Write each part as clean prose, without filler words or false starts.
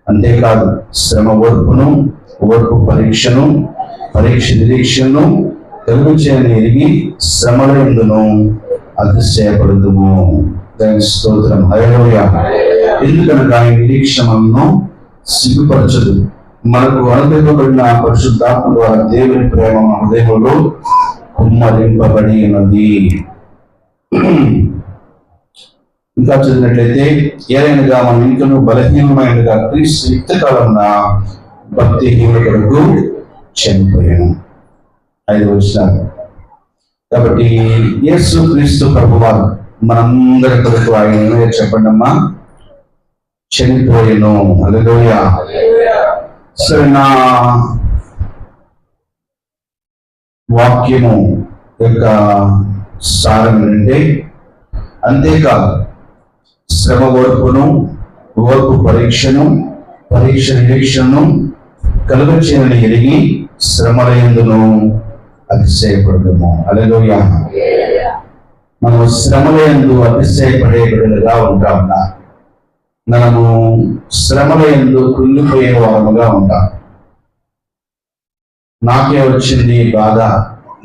అంతేకాదు శ్రమ ఓర్పును, ఓర్పు పరీక్షను, పరీక్ష నిరీక్షను కలుగు చేయని ఎరిగి శ్రమలందును అతిశయపడుదుము. దానికి స్తోత్రం. హల్లెలూయా. ఎందుకనగా ఈ నిరీక్షణ మనను సిగ్గుపరచదు. మనకు అనుగ్రహింపబడిన పరిశుద్ధాత్మ ద్వారా దేవుని ప్రేమ మన హృదయంలో కుమ్మరింపబడి ఉన్నది. ఇంకా చదివినట్లయితే ఏదైనా మనం ఇంకనూ బలహీనమైనగా క్రీస్తు యుక్తకాలమున భక్తిహీనులకు చనిపోయాను. 5 వచనాలు. కాబట్టి యేసు క్రీస్తు ప్రభువారు మనందరి కొరకు ఆయన చెప్పండి అమ్మా, చనిపోయాను. హల్లెలూయా. సరే, నా వాక్యము యొక్క సారం ఏంటంటే, అంతేకాదు శ్రమ ఓర్పును, ఓర్పు పరీక్షను, పరీక్ష నిరీక్షను కలుగు చేయని ఎరిగి శ్రమలందును అతిశయపడము. హల్లెలూయా. మనం శ్రమలందు అతిశయపడే బిడ్డలుగా ఉంటామన్నా, మనము శ్రమలందు కృంగిపోయే వారముగా ఉంటాం. నాకే వచ్చింది బాధ,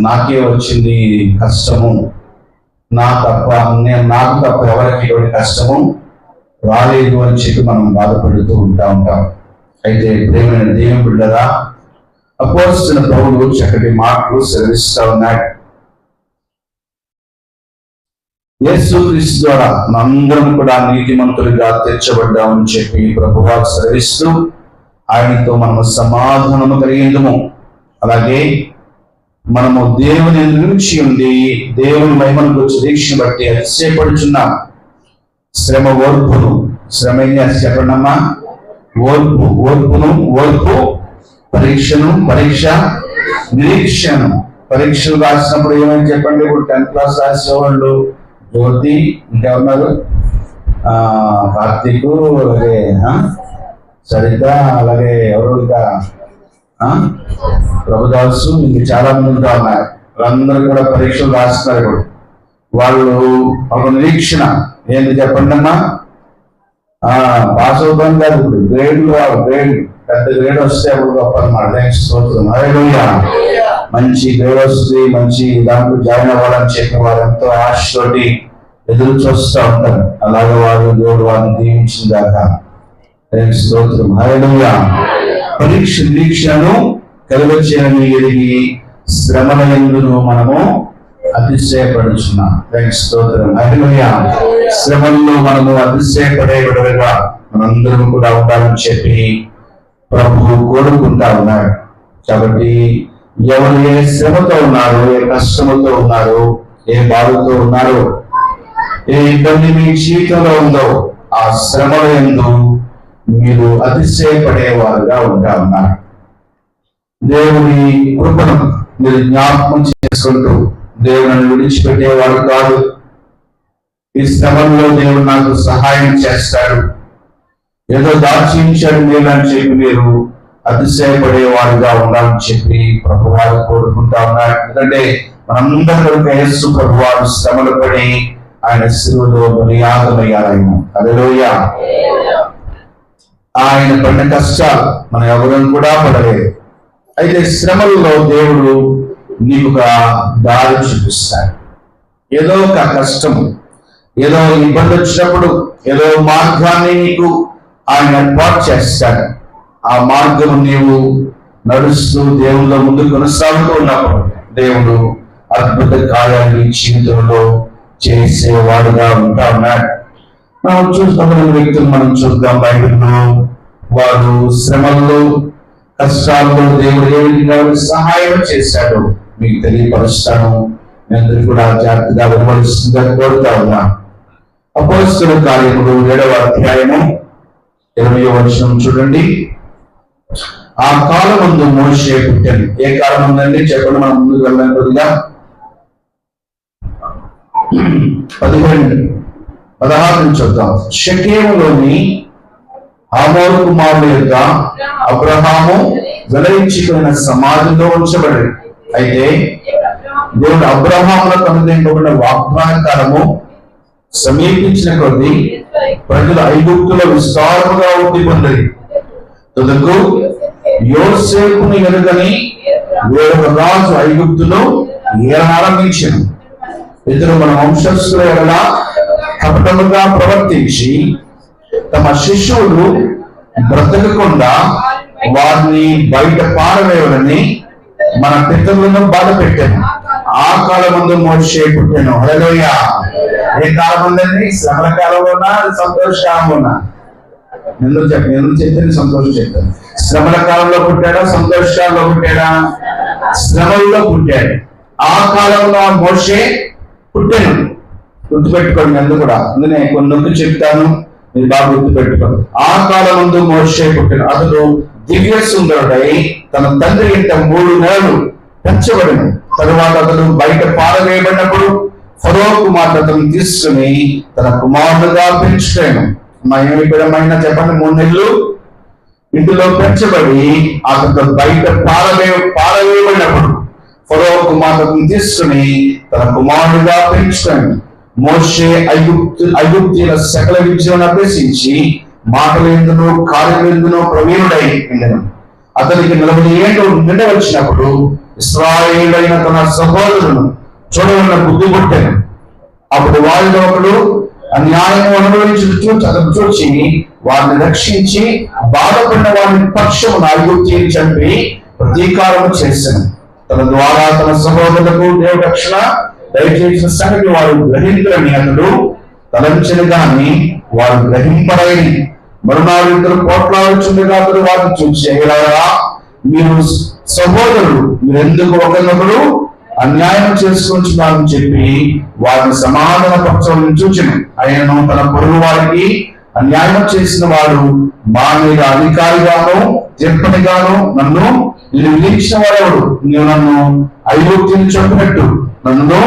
నాకే వచ్చింది కష్టము, నాకు తప్ప ఎవరికి ఎటువంటి కష్టము రాలేదు అని చెప్పి మనం బాధపడుతూ ఉంటాం. అయితే ప్రేమైన దేవుని బిడ్డరా, అపోస్తలుడైన పౌలు చక్కటి మాటలు సెలవిస్తా ఉన్నాడు. యేసుక్రీస్తు ద్వారా మనందరం కూడా నీతిమంతులుగా తీర్చబడ్డామని చెప్పి ప్రభువు సెలవిస్తూ, ఆయనతో మనము సమాధానము కలిగిందుము. అలాగే మనము దేవుని నుంచి ఉండి దేవుని మహిమను గురించి నిరీక్షణ బట్టి అతిశయపడుచున్నాం. శ్రమ ఓర్పును, శ్రమ ఏం చేసి చెప్పండమ్మా, ఓర్పును, ఓర్పు పరీక్షను, పరీక్ష నిరీక్షను. పరీక్షలు రాసినప్పుడు ఏమని చెప్పండి, ఇప్పుడు 10th క్లాస్ రాసేవాళ్ళు జ్యోతి, ఇంకా ఉన్నారు కార్తీక్, అలాగే సరిత, అలాగే ఎవరు ఇంకా ప్రభుదాసు, ఇంక చాలా మంది ఉంటా ఉన్నారు. వాళ్ళందరూ కూడా పరీక్షలు రాస్తున్నారు. ఇప్పుడు వాళ్ళు ఒక నిరీక్షణ ఏంటి చెప్పండి అమ్మా, పాస్ అవుతాం కాదు, ఇప్పుడు గ్రేడ్లు పెద్ద గ్రేడ్ వస్తే అప్పుడు గొప్ప అన్నమాట. హల్లెలూయా. మంచి గ్రేడ్ వస్తుంది, మంచి దాంట్లో జాయిన్ అవ్వాలని చెప్పిన వారు ఎంతో ఆశతోటి ఎదురు చూస్తూ ఉంటారు. అలాగే వారు దేవుడు వారిని దీవించిన దాకా స్తోత్రం. హల్లెలూయా. పరీక్ష నిరీక్షను కలుగచేయని ఎరిగి శ్రమలందును మనము అతిశయపడుచున్నాం. స్తోత్రం. హల్లెలూయా. శ్రమల్లో మనము అతిశయపడేవాడుగా మనందరం కూడా ఉండాలని చెప్పి ప్రభువు కోరుకుంటా ఉన్నాడు. కాబట్టి ఎవరు ఏ శ్రమతో ఉన్నారు, ఏ కష్టముతో ఉన్నారు, ఏ బాధతో ఉన్నారు, ఏ ఇబ్బంది మీ జీవితంలో ఉందో ఆ శ్రమల యందు మీరు అతిశయపడేవారుగా ఉంటా ఉన్నారు. దేవుని కృపను మీరు జ్ఞాపకం చేసుకుంటూ దేవుని విడిచిపెట్టేవాడు కాదు. ఈ శ్రమంలో దేవుడు నాకు సహాయం చేస్తాడు, ఏదో దాచించాడు మీరు అని చెప్పి మీరు అతిశయపడేవాడుగా ఉండాలని చెప్పి ప్రభువారు కోరుకుంటా ఉన్నారు. ఎందుకంటే మనందరం యేసు ప్రభువారు శ్రమలు పడి ఆయన శిలువలో బలియాగమయ్యారాయన. హల్లెలూయా. ఆయన పడిన కష్టాలు మనం ఎవరం కూడా పడలేదు. అయితే శ్రమల్లో దేవుడు నీకు ఒక దారి చూపిస్తాడు. ఏదో ఒక కష్టం, ఏదో ఇబ్బంది వచ్చినప్పుడు ఏదో మార్గాన్ని నీకు ఆయన ఏర్పాటు చేస్తాడు. ఆ మార్గం నీవు నడుస్తూ దేవుళ్ళ ముందు కొనసాగుతూ ఉన్నప్పుడు దేవుడు అద్భుత కార్యాన్ని జీవితంలో చేసేవాడుగా ఉంటా ఉన్నాడు. మనం చూస్తున్న వ్యక్తులు మనం చూద్దాం. బైబిల్లో వారు శ్రమల్లో, కష్టాల్లో దేవుడు ఏ విధంగా సహాయం చేశాడు మీకు తెలియపరుస్తాను. మీ అందరికీ కూడా జాగ్రత్తగా వినవలసిందని కోరుతా ఉన్నా. అపోస్తలుల కార్యములు 7వ అధ్యాయము 20వ వచనం చూడండి. ఆ కాలమందు మోషే పుట్టాను. ఏ కాలం ఉందండి చెప్పండి, మనం ముందుకు వెళ్ళాలి. కొద్దిగా 16 నుంచి చూద్దాం. షెకెములోని హమోరు కుమారుల యొక్క అబ్రహాము వెలయించుకున్న సమాధిలో ఉంచబడి, అయితే దేవుడు అబ్రహాములకు అనుగ్రహింపబడిన వాగ్దాన కాలము సమీపించిన కొద్దీ ప్రజలు ఐగుప్తులో విస్తారముగా వృద్ధి పొందిరి. తుదకు యోసేపును ఎరుగని వేరొక రాజు ఐగుప్తులో ఏలారంభించెను. ఇద్దరు మన వంశస్థుల ఎడల కపటముగా ప్రవర్తించి తమ శిష్యులు బ్రతకకుండా వారిని బయట పారవేయాలని మన పితరులను బాధ పెట్టాను. ఆ కాలమందు మోషే పుట్టాను. హల్లెలూయా. ఏ కాలం ఉందండి? శ్రమల కాలంలో ఉన్నా, సంతోష కాలంలో ఉన్నా? ఎందుకు చెప్తే సంతోషం చెప్తాను. శ్రమల కాలంలో పుట్టాడా, సంతోష కాలంలో పుట్టాడా? శ్రమల్లో పుట్టాడు. ఆ కాలంలో మోషే పుట్టాను. గుర్తుపెట్టుకోండి. అందుకు కూడా అందుకనే కొన్ని చెప్తాను, మీరు బాగా గుర్తుపెట్టుకోండి. ఆ కాలం ముందు మోషే పుట్టాడు. అతడు దివ్య సుందరుడై తన తండ్రి ఇంట 3 నెలలు పెంచబడిన తరువాత అతడు బయట పారవేయబడినప్పుడు ఫరో కుమార్తె అతను తీసుకుని తన కుమారుడుగా పెంచుతాను. ఏమైపోయిన చెప్పండి, 3 నెలలు ఇంటిలో పెంచబడి అతను బయట పారవేయబడినప్పుడు ఫరో కుమార్తెను తీసుకుని తన కుమారుడుగా పెంచుతాను. మోషే ఐగుప్తీయుల సకల విద్యను అభ్యసించి మాటలందును కార్యలందును ప్రవీణుడై ఉండెను. అతనికి 40 ఏళ్ళు నిండవచ్చినప్పుడు ఇశ్రాయేలుడైన తన సహోదరులను చూడవలన బుద్ధి పుట్టెను. అప్పుడు వారిలో ఒకడు అన్యాయము అతను చూచి వారిని రక్షించి బాధపడిన వారిని పక్షమున ఐగుప్తీయుని చంపి ప్రతీకారము చేశాను. తన ద్వారా తన సహోదరులకు దేవుడు రక్షణ దయచేసిన సంగతి వారు గ్రహించరని అతడు తలంచని గాని వారు గ్రహింపరని. మరునాడు ఇద్దరు పోట్లాడుచుండగా అతడు వారిని చూసి, మీరు సహోదరులు, మీరెందుకు ఒకరినొకరు అన్యాయం చేసుకుంటున్నారని చెప్పి వారిని సమాధాన పక్షం చూచెను. ఆయనను తన పొరుగు వారికి అన్యాయం చేసిన వాడు మా మీద అధికారిగాను చెప్పనిగాను నన్ను విధించిన వాడెవడు? నీవు నన్ను ఐగుప్తుని చంపినట్టు నన్ను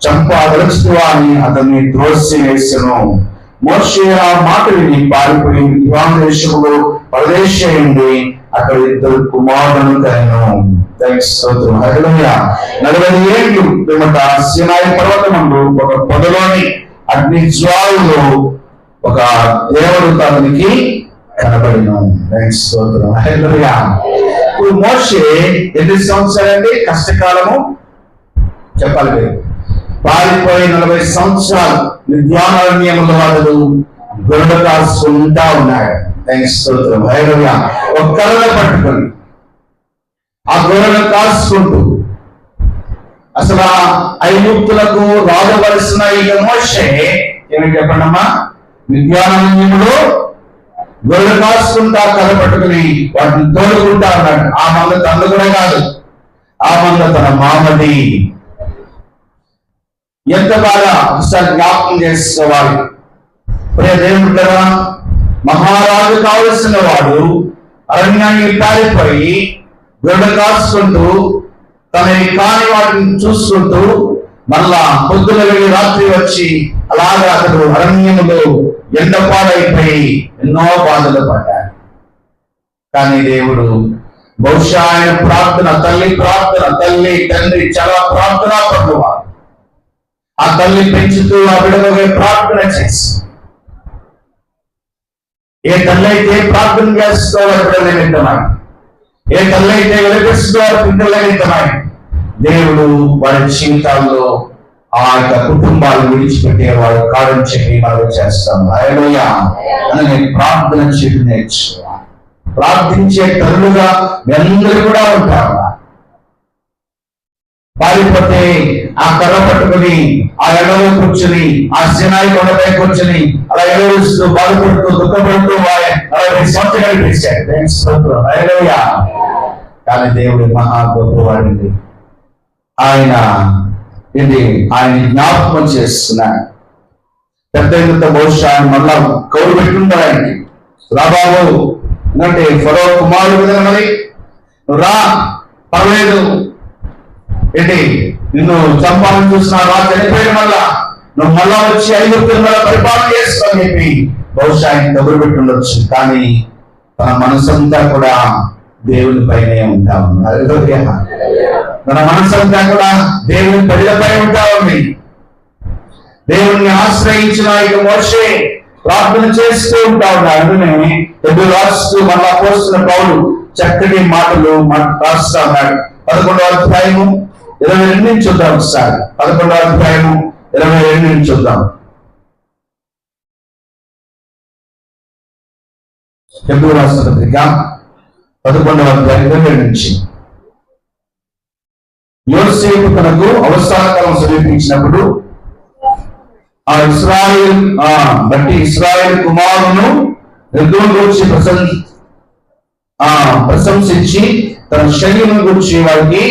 చంపదలుచువా అని అతన్ని త్రోసివేసెను. మోషే ఆ మాట విని పారిపోయి మిద్యాను దేశములో పరదేశిండి అక్కడ 2 కుమారులను కనెను. స్తోత్రం. హల్లెలూయా. 40 ఏళ్ళు పిమ్మట సీనాయి పర్వతమందు ఒక పొదలోని అగ్ని జ్వాలలో ఒక దేవదూత అతనికి కనబడిను. స్తోత్రం. హల్లెలూయా. ఇప్పుడు మోషే ఎన్ని సంవత్సరాలండి? కష్టకాలము చెప్పాలి మీరు. పారిపోయి 40 సంవత్సరాలు మిద్యానారణ్యములో అతడు గొర్రెలు కాసుకుంటా ఉన్నాడు. స్తోత్రం. హల్లెలూయా. ఒక కర్ర పట్టుకొని ఆ గొర్రెలను కాసుకుంటూ అసలు ఐగుప్తులకు రాజవలసిన ఈ మోషే ఏమి చెప్పండమ్మా? మిద్యానారణ్యములో గొర్రెలు కాసుకుంటా కర్ర పట్టుకుని వాటిని తోలుకుంటా ఉన్నాడు. ఆ మంద తన కూడా కాదు, ఆ మంద తన మామది. ఎంత బాగా ఒకసారి జ్ఞాపకం చేసుకోవాలి. దేవుడు కదా, మహారాజు కావలసిన వాడు అరణ్యాన్ని పారిపోయి గొర్రెలు కాసుకుంటూ తనని కాని వాటిని చూసుకుంటూ మళ్ళా పొద్దున వెళ్ళి రాత్రి వచ్చి అలాగా అతడు అరణ్యములో ఎండపాడైపోయి ఎన్నో బాధలు పడ్డాడు. కానీ దేవుడు బహుశా ఆయన ప్రార్థన, తల్లి తండ్రి చాలా ప్రార్థన పడుతున్నారు. ఆ తల్లి పెంచుతూ ఆ బిడ్డలపై ప్రార్థన చేసి, ఏ తల్లి అయితే ప్రార్థన చేస్తూ బిడ్డల నిమిత్తమై, ఏ తల్లి అయితే వెలిపిస్తూ బిడ్డల నిమిత్తమై దేవుడు వారి జీవితాల్లో ఆ యొక్క కుటుంబాలు విడిచిపెట్టేవాడు కాదని చెప్పి మనం చేస్తాం. హల్లెలూయా. అని ప్రార్థన చెప్పి నేర్చుకోవాలి. ప్రార్థించే తల్లుగా అందరూ కూడా ఉంటారు. పారిపోతే ఆ కర్ర పట్టుకుని ఆ ఎడలో కూర్చుని ఆ సినాయి కొండపై కూర్చుని అలా ఎడవరుస్తూ బాధపడుతూ దుఃఖపడుతూ 40 సంవత్సరాలు గడిచాడు. హల్లెలూయా. కానీ దేవుడు మహా గొప్పవాడిని. ఆయన జ్ఞాపకం చేస్తున్నాడు. పెద్ద బహుశా ఆయన మళ్ళా కౌలు పెట్టుకుంటారు ఆయనకి. రాబాబు ఎందుకంటే ఫరో కుమారుడు కదా, మరి నువ్వు రా, పర్లేదు, నిన్ను చంపాలని చూసిన రా, చనిపోయిన వల్ల నువ్వు మళ్ళా వచ్చి ఐగుప్తుల వల్ల పరిపాలన చేస్తావని చెప్పి బహుశా ఆయన కబురు పెట్టుండొచ్చు. కానీ తన మనసంతా కూడా దేవుని పైనే ఉంటా ఉంది. తన మనసంతా కూడా దేవుని ప్రజలపై ఉంటా ఉంది. దేవుణ్ణి ఆశ్రయించిన ఇక మోషే ప్రార్థన చేస్తూ ఉంటా ఉన్నాడు. ఎప్పుడు రాస్తూ మళ్ళా పోస్తున్న పౌలు చక్కటి మాటలు రాస్తా ఉన్నాడు. 11వ అధ్యాయము 22 నుంచి చూద్దాం ఒకసారి. 11వ అధ్యాయము 22 నుంచి చూద్దాం. ఎప్పుడు రాసిన పత్రిక 11వ అధ్యాయం 22 నుంచి. యోసేపు తనకు అవసర కాలం సమీపించినప్పుడు ఇశ్రాయేలు కుమారును యుద్ధం గురించి ప్రశంసించి తన శరీరం గురించి వారికి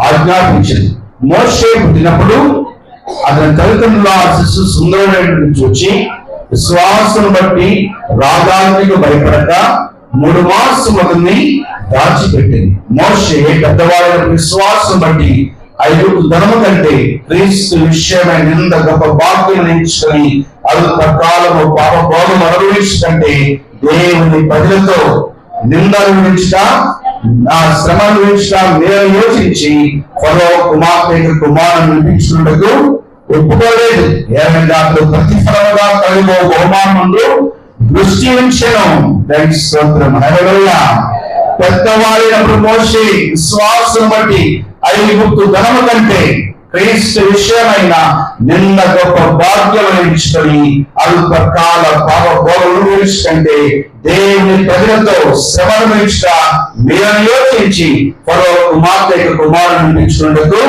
ఆజ్ఞాపించింది. మోషే పుట్టినప్పుడు అతని తల్లిదండ్రుల శిశు సుందరమైనటువంటి చూచి విశ్వాసం బట్టి రాగానికి భయపడక 3 మాసం అతన్ని దాచిపెట్టింది. మోషే పెద్దవాళ్ళ విశ్వాసం బట్టి 5 ధనము కంటే క్రీస్తు విషయమైన నింద గొప్ప భాగ్యం ఎంచుకొని అల్పకాలము పాప భోగం అనుభవించకంటే దేవుని ప్రజలతో నింద అనుభవించట, ఆ శ్రమ అనుభవించట నేను యోచించి ఫరో కుమారుని వినిపించుటకు ఒప్పుకోలేదు. ఏమైనా ప్రతిఫలముగా కలిగో బహుమానముందు దృష్టి ఉంచెను. పెద్దవాళ్ళైనప్పుడు మోషే విశ్వాసం బట్టి 5 ధనము కంటే క్రీస్తు విషయమైన నిన్న గొప్ప భాగ్యం ఎంచుకొని అల్పకాల పాప భోగములు కంటే దేవుని ప్రజలతో శ్రమ అనుభవించట మీరు యోచించి ఫరో కుమారుని వినిపించుకున్నకు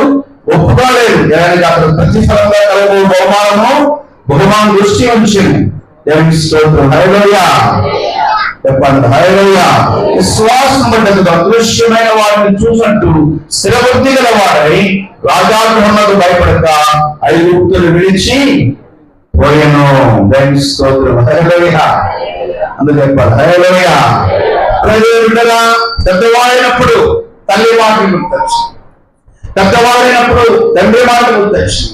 ఒప్పుకోలేదు. అతను ప్రతిఫలంగా కలుగు బహుమానం దృష్టి ఉంచింది. దేవుని స్తోత్రం. హల్లెలూయా చెప్పండి. హల్లెలూయా. విశ్వాసం బట్టి అదృశ్యమైన వారిని చూసినట్టు స్థిరబుద్ధి గల వారై రాజాగృహంలో భయపడక 5 విడిచి పోయెను. దేవుని స్తోత్రం. హల్లెలూయా. అందుకు చెప్పాలి. హల్లెలూయా. ప్రజలుండగా పెద్దవాడైనప్పుడు తల్లి మాట గుర్తొచ్చు, పెద్దవాడైనప్పుడు తండ్రి మాట గుర్తొచ్చు,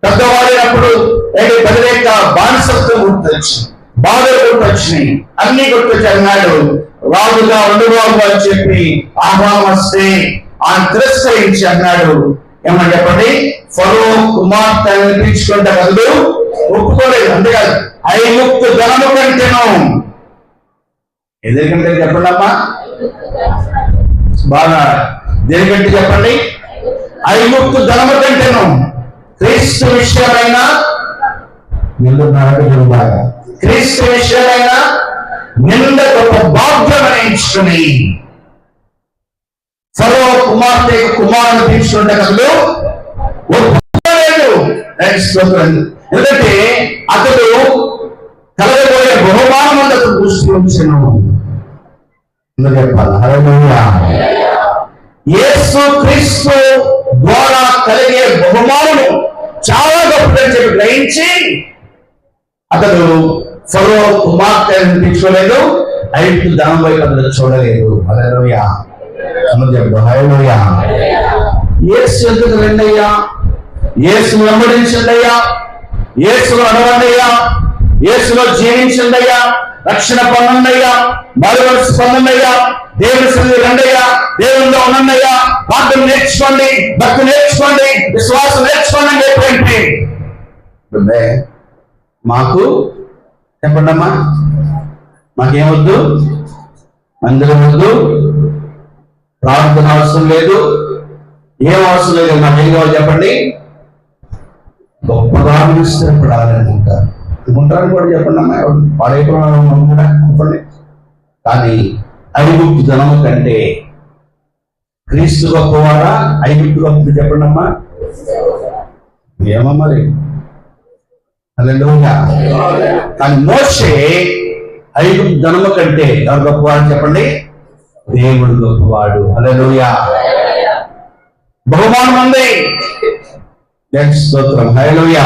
పెద్దవాడైనప్పుడు వ్యతిరేక బానిసత్వం గుర్తొచ్చు, బాధలు గుర్తొచ్చినాయి, అన్ని గుర్తొచ్చి అన్నాడు రాజుగా ఉండబాబు అని చెప్పి ఆహ్వానం వస్తే ఆయన తిరస్కరించి అన్నాడు. ఏమని చెప్పండి, ఫరో కుమార్తె అనిపించుకుంటే బదులు ఒప్పుకోలేదు. అంతేకాదు 5 ధనము కంటేను, ఎదురికంటే చెప్పండి అమ్మా బాగా, దేనికంటే చెప్పండి, 5 ధనము కంటేను క్రీస్తు విషయమైన క్రీస్తు విషయమైన నింద గొప్ప భాగ్యం ఎంచుకుని ఫరో కుమార్తె కుమారుని తీసుకుంటే కదలు ఒప్పుకోలేదు. ఎందుకంటే అతడు కలగబోయే బహుమానం అతను దృష్టి ఉంచెను. చెప్పాలి. హల్లెలూయా. యేసు క్రీస్తు ద్వారా కలిగే బహుమానం చాలా గొప్పదని చెప్పి గ్రహించి అతడు ఫరో కుమార్తె తీసుకోలేదు, 5 ధనం వైపు అతను చూడలేదు. హల్లెలూయా. చెప్పు. హల్లెలూయా. యేసు ఎందుకు రండయ్యా, యేసును వెంబడించండి అయ్యా, యేసును అడవండి అయ్యా, యేసులో జీవించండి అయ్యా, రక్షణ పొందండి అయ్యా, మరువలసి పొందండి అయ్యా, దేవుని సన్నిధికి రండి అయ్యా, దేవునిలో ఉండండి అయ్యా, ప్రార్థన నేర్చుకోండి, భక్తి నేర్చుకోండి, విశ్వాసం నేర్చుకోండి అని చెప్పండి. మాకు చెప్పండి అమ్మా, మాకేమొద్దు, మందిరం వద్దు, ప్రార్థన అవసరం లేదు, ఏం అవసరం లేదు. మాకేం కావాలి చెప్పండి, గొప్పగా స్థిరపడాలనుకుంటారు అనుకుంటారని కూడా చెప్పండి అమ్మా, పాడైపోయినా చెప్పండి. కానీ 5 ధనము కంటే క్రీస్తు గొప్పవాడా, 5 గొప్ప చెప్పండి అమ్మా, ఏమో మరి. హల్లెలూయా. కానీ మోషే 5 ధనము కంటే ఎవరు గొప్పవాడు చెప్పండి, దేవుడు గొప్పవాడు. హల్లెలూయా. బహుమానం ఉంది. స్తోత్రం. హల్లెలూయా.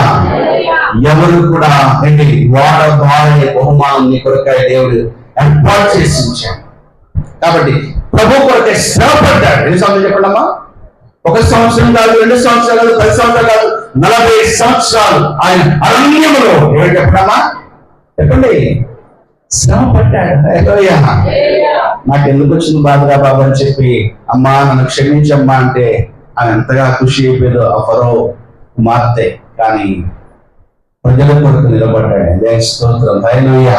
ఎవరు కూడా వాడ వాడే బహుమానం నీ కొరకాయ దేవుడు ఏర్పాటు చేసి ఉంచాడు. కాబట్టి ప్రభు కొరకే శ్రమపడ్డాడు. ఎన్ని సంవత్సరాలు చెప్పండి అమ్మా, 1 సంవత్సరం కాదు, 2 సంవత్సరాలు కాదు, 10 సంవత్సరాలు కాదు, 40 సంవత్సరాలు ఆయన అరణ్యములో ఏమిటి చెప్పడమ్మా చెప్పండి శ్రమ పడ్డాడు. హల్లెలూయా. నాకు ఎందుకు వచ్చింది బాధగా బాబు అని చెప్పి అమ్మా నన్ను క్షమించమ్మా అంటే ఆయన ఎంతగా ఖుషి అయిపోయాడు ఆ ఫరో కుమార్తె. కానీ ప్రజల కొరకు నిలబడ్డాడు. దేవుని స్తోత్రం. హల్లెలూయా.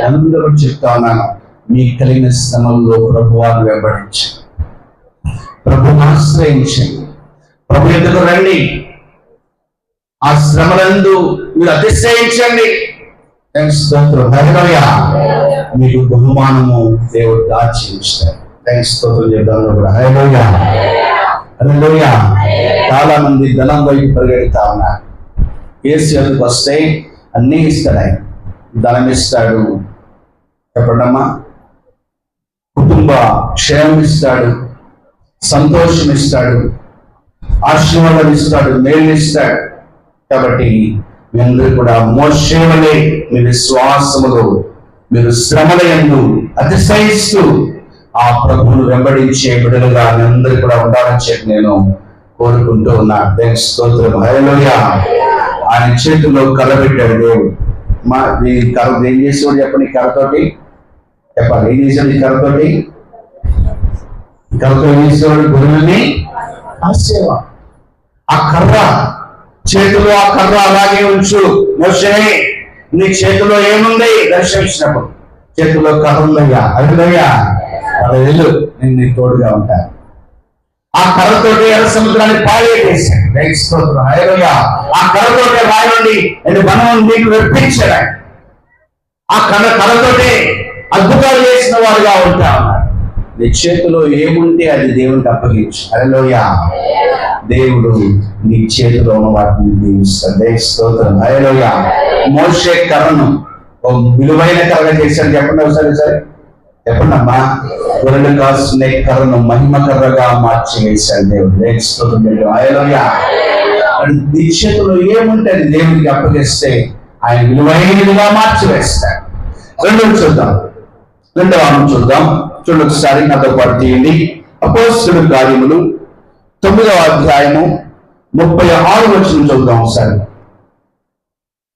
అందరూ చెప్తా ఉన్నాను, మీకు కలిగిన శ్రమల్లో ప్రభువాన్ని వెంబడించండి, ప్రభువును ఆశ్రయించండి, ప్రభు ఎదుగు రండి, ఆ శ్రమలందు మీరు అతిశయించండి. దేవుని స్తోత్రం. హల్లెలూయా. మీకు బహుమానము దేవుడు దాచి ఉంచుతాడు. దేవుని స్తోత్రం చెప్తాను కూడా. హల్లెలూయా. హల్లెలూయా. చాలా మంది ధనం వైపు పరిగెడతా ఉన్నారు. యేసు ఎదురుకు వస్తే అన్నీ ఇస్తాడు. ఆయన ధనం ఇస్తాడు, చెప్పండమ్మా, కుటుంబ క్షేమం ఇస్తాడు, సంతోషం ఇస్తాడు, ఆశీర్వాదం ఇస్తాడు, మేలు ఇస్తాడు. కాబట్టి మీ అందరూ కూడా మోషే వలె మీ విశ్వాసములో మీరు శ్రమల యందు అతిశయిస్తూ ఆ ప్రభువును వెంబడించే బిడ్డలుగా మీ అందరూ కూడా ఉండాలని చెప్పి నేను కోరుకుంటూ ఉన్నాను. దేవుని స్తోత్రం. హల్లెలూయా. ఆయన చేతుల్లో కర్ర పెట్టాడు దేవుడు. ఈ కర్ర ఏం చేసేవాడు చెప్పండి? కర్రతోటి చెప్పాలి. ఏం చేశాడు ఈ కర్రతోటి? కర్రతో ఏం చేసేవాడు? గొర్రెల్ని ఆసేవా. ఆ కర్ర చేతిలో, ఆ కర్ర అలాగే ఉంచు మోషే, నీ చేతిలో ఏముంది? దర్శించినప్పుడు చేతిలో కర్ర ఉందయ్యా, అదిలయ్యా, అది వెళ్ళు, నేను నీ తోడుగా ఉంటాను. ఆ కర్రతోటి ఎర్ర సముద్రాన్ని పాలేసాడు. హల్లెలూయా. ఆ కర్రతోటి రాయండి నేను బలం నీకు వెప్పించాడు. ఆ కర్రతోటి అద్భుతాలు చేసిన వారుగా ఉంటా ఉన్నారు. నీ చేతిలో ఏముంటే అది దేవునికి అప్పగించు. హల్లెలూయా. దేవుడు నీ చేతిలో ఉన్న వాటిని దీవిస్తాడు. దేవుని స్తోత్రం. హల్లెలూయా. మోషే కర్రను విలువైన కర్రగా చేశాడు. చెప్పండి ఒకసారి సరే చెప్పండి అమ్మా. గొర్రెలు కాసుకునే కర్రను మహిమ కర్రగా మార్చి వేశాడు దేవుడు. దేవుని స్తోత్రం. హల్లెలూయా. నీ చేతిలో ఏముంటే అది దేవుడికి అప్పగిస్తే ఆయన విలువైనదిగా మార్చి వేస్తాడు. రెండవ చూద్దాం. చూడండి ఒకసారి నాతో పాటు తీయండి. అపోస్తలుల కార్యములు 9వ అధ్యాయము 36వ వచనం చూద్దాం ఒకసారి.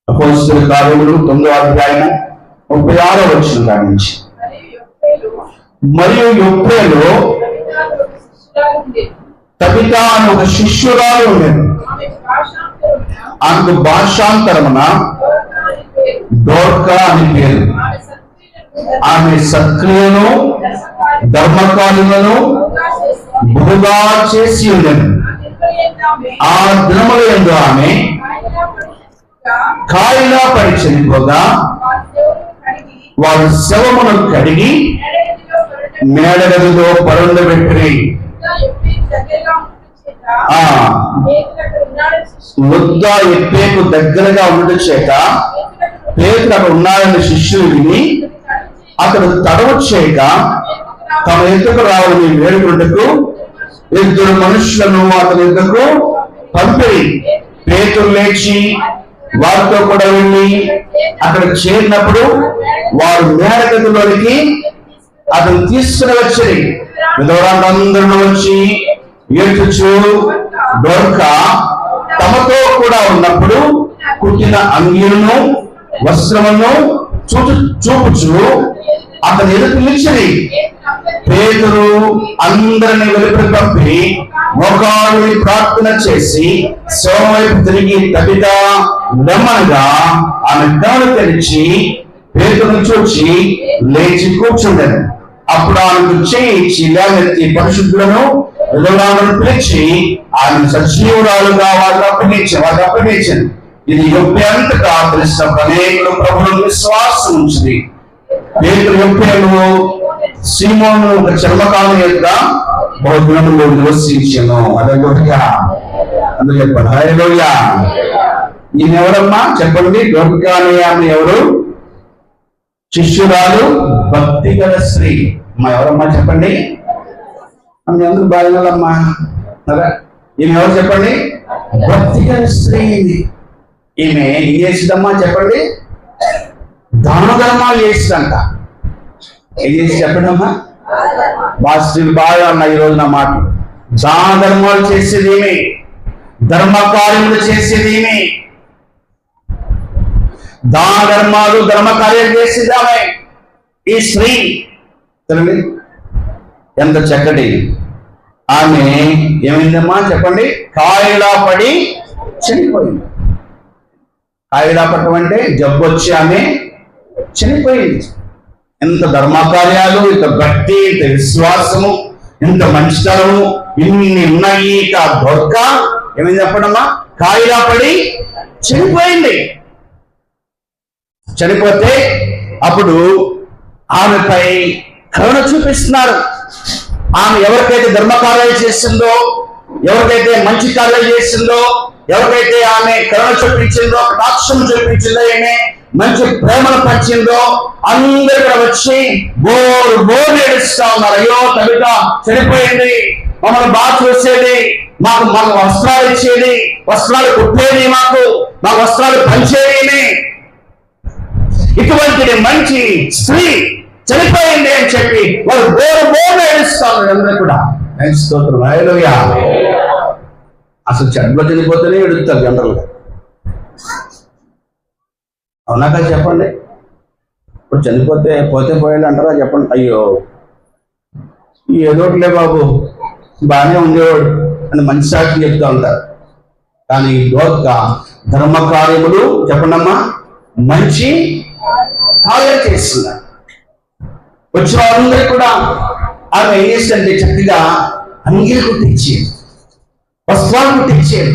అపోస్తలుల కార్యములు 9వ అధ్యాయము 36వ వచనం కానించి. మరియు యొప్పేలో తబితా అని ఒక శిష్యురాలు ఉండేది. ఆమెకు భాషాంతరమున డోర్కా అని పేరు. ఆమె సత్క్రియను ధర్మకార్యములను బహుగా చేసి ఉండేది. ఆ దినముల యందు ఆమె కాయిలా పడి చనిపోగా వారు శవమును కడిగి మేడగదిలో పరుండబెట్టి వద్ద ఎప్పేకు దగ్గరగా ఉండడం చేత పేతురు అక్కడ ఉన్నాడని శిష్యులు విని అతడు తడవు చేయక తమ ఎద్దుకు రావాలని వేడుకుంటూ 2 మనుషులను అతని ఎద్దుకు పంపిరి. పేతురు లేచి వారితో కూడా వెళ్ళి అక్కడ చేరినప్పుడు వారు మేడగదిలోనికి అతను తీసుకుని వచ్చి విధవరాండ్రందరూ వచ్చి ఏడ్చుచు డోర్కా తమతో కూడా ఉన్నప్పుడు కుట్టిన అంగీలను వస్త్రమును చూపుచు అతని ఎదురు నిలిచిరి. పేతురు అందరిని వెలుపలి పంపి మోకాళ్ళని ప్రార్థన చేసి శవం వైపు తిరిగి తబితా లెమ్మనగా ఆమె కన్నులు తెరిచి పేతురును చూచి లేచి కూర్చుండెను. అప్పుడు ఆమెకు చేయించి లేవనెత్తి పరిశుద్ధులను విధవరాలను పిలిచి ఆమెను సజీవురాలుగా వారికి అప్పగించాను. ఇది యొప్పే అంతటా తెలిసినప్పుడు అనేకులు ప్రభువును విశ్వాసం ఉంచింది. పేతురు యొప్పేలో సీమోను ఒక చర్మకాలం యొక్క బహుదినములో నివసించెను. హల్లెలూయా. అందుకు చెప్పండి. హల్లెలూయా. ఈమె ఎవరమ్మా చెప్పండి? డోర్కా అనే ఆమె ఎవరు? శిష్యురాలు, భక్తి గల స్త్రీ. అమ్మా ఎవరమ్మా చెప్పండి? ఆమె అందరూ బాగున్నారమ్మా. ఈమె ఎవరు చెప్పండి? భక్తి గల స్త్రీ. ఈమె ఏం చేసిందమ్మా చెప్పండి? దాన ధర్మాలు చేసిందంట. ఏం చేసి చెప్పండి అమ్మా? స్త్రీలు బాగా ఉన్నాయి ఈరోజు నా మాట. దాన ధర్మాలు చేసేది ఏమి, ధర్మ కార్యములు చేసేది ఏమి, దాన ధర్మాలు ధర్మ కార్యాలు చేసేదామే ఈ స్త్రీ. తెలియదు ఎంత చక్కటి. ఆమె ఏమైందమ్మా చెప్పండి? కాయిలా పడి చనిపోయింది. కాయిలా పట్టడం అంటే జబ్బు వచ్చి ఆమె చనిపోయింది. ఎంత ధర్మకార్యాలు, ఇంత భక్తి, ఇంత విశ్వాసము, ఇంత మంచితనము ఇన్ని ఉన్నాయి. ఇక దొరక ఏమైంది చెప్పడమ్మా, కాయిలా పడి చనిపోయింది. చనిపోతే అప్పుడు ఆమెపై కరుణ చూపిస్తున్నారు. ఆమె ఎవరికైతే ధర్మకార్యాలు చేసిందో, ఎవరికైతే మంచి కార్యాలు చేసిందో, ఎవరికైతే ఆమె కరుణ చూపించిందో, కటాక్షం చూపించిందో, ఆమె మంచి ప్రేమను పంచిందో అందరూ కూడా వచ్చి బోరు బోరు ఏడుస్తా ఉన్నారు. అయ్యో తబిత చనిపోయింది, మమ్మల్ని బాగా చూసేది, మాకు వస్త్రాలు ఇచ్చేది, వస్త్రాలు కుట్టేది, మాకు వస్త్రాలు పంచేది, ఇటువంటి మంచి స్త్రీ చనిపోయింది అని చెప్పి వాళ్ళు బోరు బోరు ఏడుస్తా ఉన్నారు అందరూ కూడా. హల్లెలూయా. అసలు చెడ్లో చనిపోతేనే ఎడుస్తారు జనరల్గా, అవునా కదా చెప్పండి. ఇప్పుడు చనిపోతే పోయేళ్ళు అంటారా చెప్పండి, అయ్యో ఏదోట్లే బాబు బాగానే ఉండేవాడు అని మంచి సాక్షి చెప్తూ ఉంటారు. కానీ దోర్క ధర్మ కార్యములు చెప్పండి అమ్మా, మంచి కార్యాలు చేస్తున్నారు. వచ్చిన వాళ్ళందరూ కూడా ఆమె ఏం చేస్తుంటే చక్కగా అంగీలు కుట్టించేది, వస్త్రాలు కుట్టించేది.